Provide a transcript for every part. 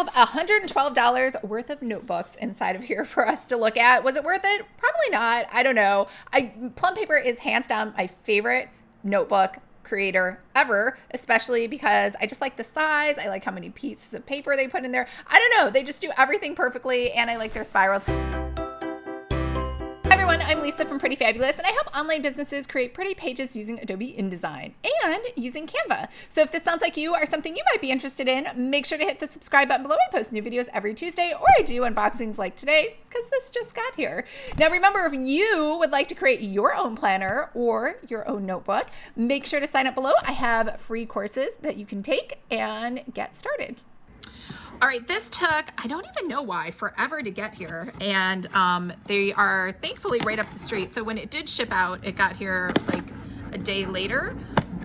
have $112 worth of notebooks inside of here for us to look at. Was it worth it? Probably not. I don't know. Plum paper is hands down my favorite notebook creator ever, especially because I just like the size. I like how many pieces of paper they put in there. I don't know. They just do everything perfectly, and I like their spirals. Hi everyone, I'm Lisa from Pretty Fabulous, and I help online businesses create pretty pages using Adobe InDesign and using Canva. So if this sounds like you or something you might be interested in, make sure to hit the subscribe button below. I post new videos every Tuesday, or I do unboxings like today because this just got here. Now remember, if you would like to create your own planner or your own notebook, make sure to sign up below. I have free courses that you can take and get started. All right, this took, I don't even know why, forever to get here. And they are thankfully right up the street. So when it did ship out, it got here like a day later.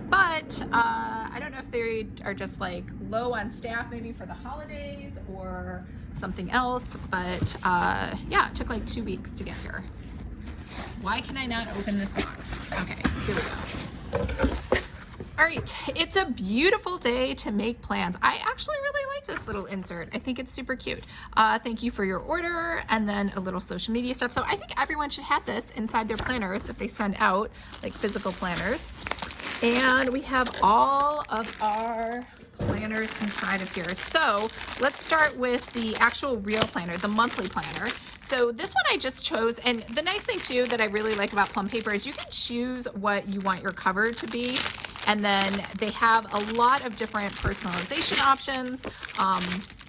But I don't know if they are just like low on staff maybe for the holidays or something else. But yeah, it took like 2 weeks to get here. Why can I not open this box? Okay, here we go. All right, it's a beautiful day to make plans. I actually really like this little insert. I think it's super cute. Thank you for your order, and then a little social media stuff. So I think everyone should have this inside their planner that they send out, like physical planners. And we have all of our planners inside of here. So let's start with the actual real planner, the monthly planner. So this one I just chose, and the nice thing too that I really like about Plum paper is you can choose what you want your cover to be. And then they have a lot of different personalization options.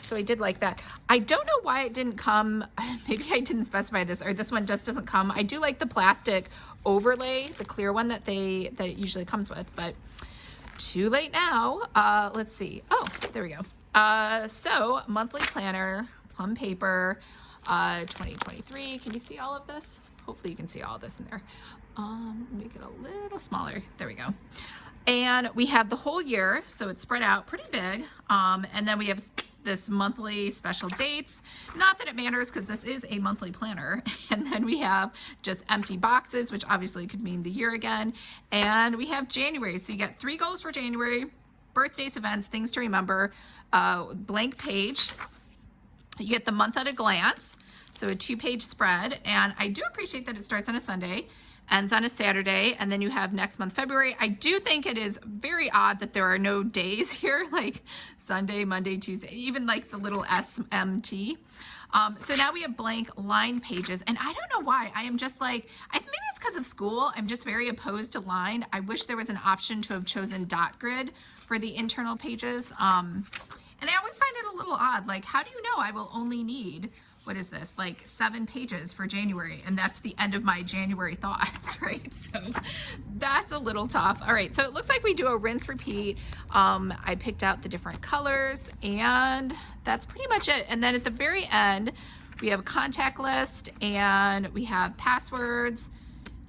So I did like that. I don't know why it didn't come. Maybe I didn't specify this, or this one just doesn't come. I do like the plastic overlay, the clear one that it usually comes with, but too late now. Let's see. Oh, there we go. So monthly planner, Plum paper, 2023. Can you see all of this? Hopefully you can see all of this in there. Make it a little smaller. There we go. And we have the whole year, so it's spread out pretty big. And then we have this monthly special dates. Not that it matters because this is a monthly planner. And then we have just empty boxes, which obviously could mean the year again. And we have January. So you get 3 goals for January: birthdays, events, things to remember, blank page. You get the month at a glance, so a 2-page spread. And I do appreciate that it starts on a Sunday, ends on a Saturday, and then you have next month, February. I do think it is very odd that there are no days here, like Sunday, Monday, Tuesday, even like the little SMT. So now we have blank line pages, and I don't know why. I am just like, maybe it's because of school. I'm just very opposed to line. I wish there was an option to have chosen dot grid for the internal pages. And I always find it a little odd. Like, how do you know I will only need, what is this, like 7 pages for January, and that's the end of my January thoughts, right? So that's a little tough. All right, so it looks like we do a rinse repeat. I picked out the different colors, and that's pretty much it. And then at the very end, we have a contact list, and we have passwords,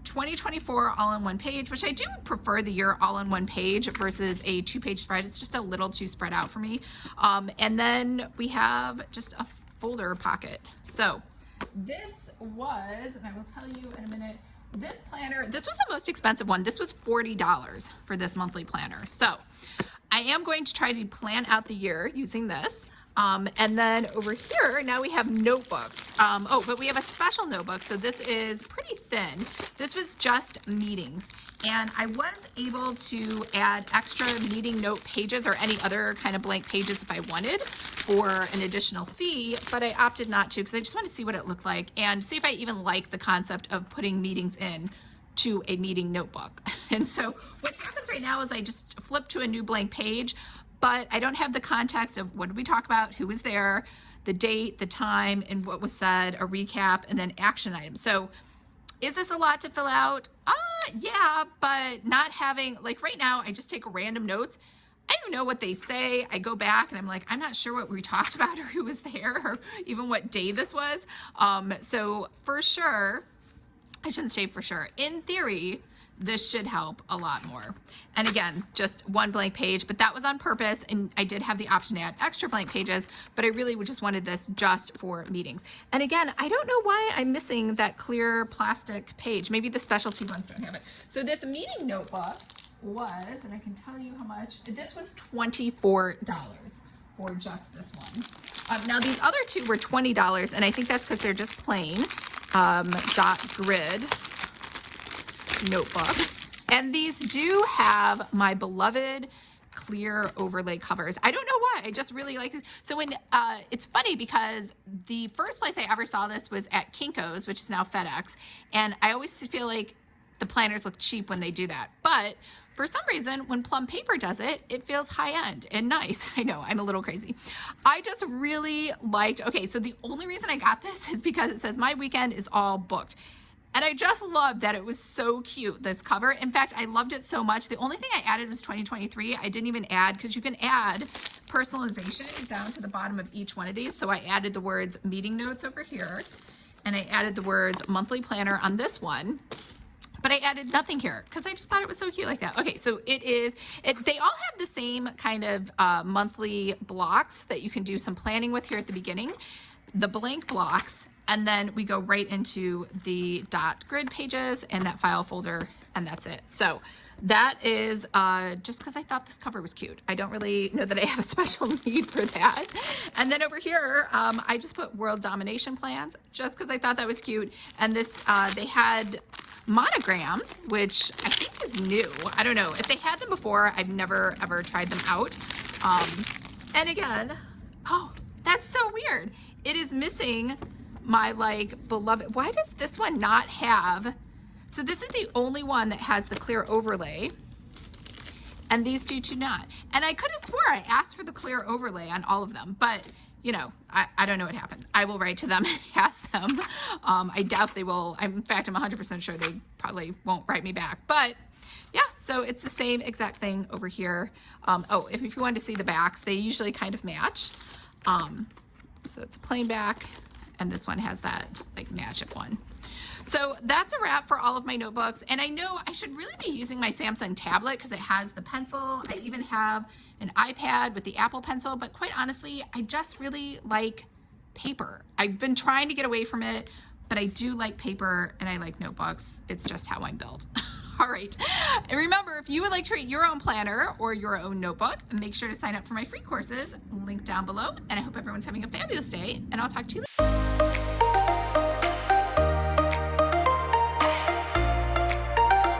2024 all in one page, which I do prefer the year all in one page versus a 2-page spread. It's just a little too spread out for me. And then we have just a folder pocket. So this was, and I will tell you in a minute, this planner, this was the most expensive one. This was $40 for this monthly planner. So I am going to try to plan out the year using this. And then over here, now we have notebooks. Oh, but we have a special notebook. So this is pretty thin. This was just meetings. And I was able to add extra meeting note pages or any other kind of blank pages if I wanted for an additional fee, but I opted not to because I just want to see what it looked like and see if I even like the concept of putting meetings in to a meeting notebook. And so what happens right now is I just flip to a new blank page, but I don't have the context of what did we talk about, who was there, the date, the time, and what was said, a recap, and then action items. So is this a lot to fill out? Yeah, but not having, like right now, I just take random notes. I don't know what they say. I go back and I'm like, I'm not sure what we talked about or who was there or even what day this was. So for sure, I shouldn't say for sure. In theory, this should help a lot more. And again, just one blank page, but that was on purpose. And I did have the option to add extra blank pages, but I really just wanted this just for meetings. And again, I don't know why I'm missing that clear plastic page. Maybe the specialty ones don't have it. So this meeting notebook was, and I can tell you how much, this was $24 for just this one. Now these other two were $20, and I think that's because they're just plain dot grid notebooks. And these do have my beloved clear overlay covers. I don't know why, I just really like this. So when it's funny because the first place I ever saw this was at Kinko's, which is now FedEx, and I always feel like the planners look cheap when they do that. But for some reason, when Plum Paper does it, it feels high-end and nice. I know, I'm a little crazy. I just really liked, okay, so the only reason I got this is because it says my weekend is all booked. And I just loved that it was so cute, this cover. In fact, I loved it so much. The only thing I added was 2023. I didn't even add, because you can add personalization down to the bottom of each one of these. So I added the words meeting notes over here, and I added the words monthly planner on this one. But I added nothing here because I just thought it was so cute like that. Okay, so they all have the same kind of monthly blocks that you can do some planning with here at the beginning, the blank blocks, and then we go right into the dot grid pages and that file folder, and that's it. So that is just because I thought this cover was cute. I don't really know that I have a special need for that. And then over here, I just put world domination plans just because I thought that was cute. And this, they had monograms, which I think is new. I don't know if they had them before. I've never ever tried them out. And again, oh, that's so weird. It is missing my like beloved. Why does this one not have? So this is the only one that has the clear overlay, and these two do not. And I could have swore I asked for the clear overlay on all of them, but you know, I don't know what happened. I will write to them and ask them. I doubt they will. In fact, I'm 100% sure they probably won't write me back. But yeah, so it's the same exact thing over here. Oh, if you wanted to see the backs, they usually kind of match. So it's a plain back, and this one has that like magic one. So that's a wrap for all of my notebooks. And I know I should really be using my Samsung tablet because it has the pencil. I even have an iPad with the Apple Pencil, but quite honestly, I just really like paper. I've been trying to get away from it, but I do like paper and I like notebooks. It's just how I'm built. All right. And remember, if you would like to create your own planner or your own notebook, make sure to sign up for my free courses, linked down below. And I hope everyone's having a fabulous day, and I'll talk to you later.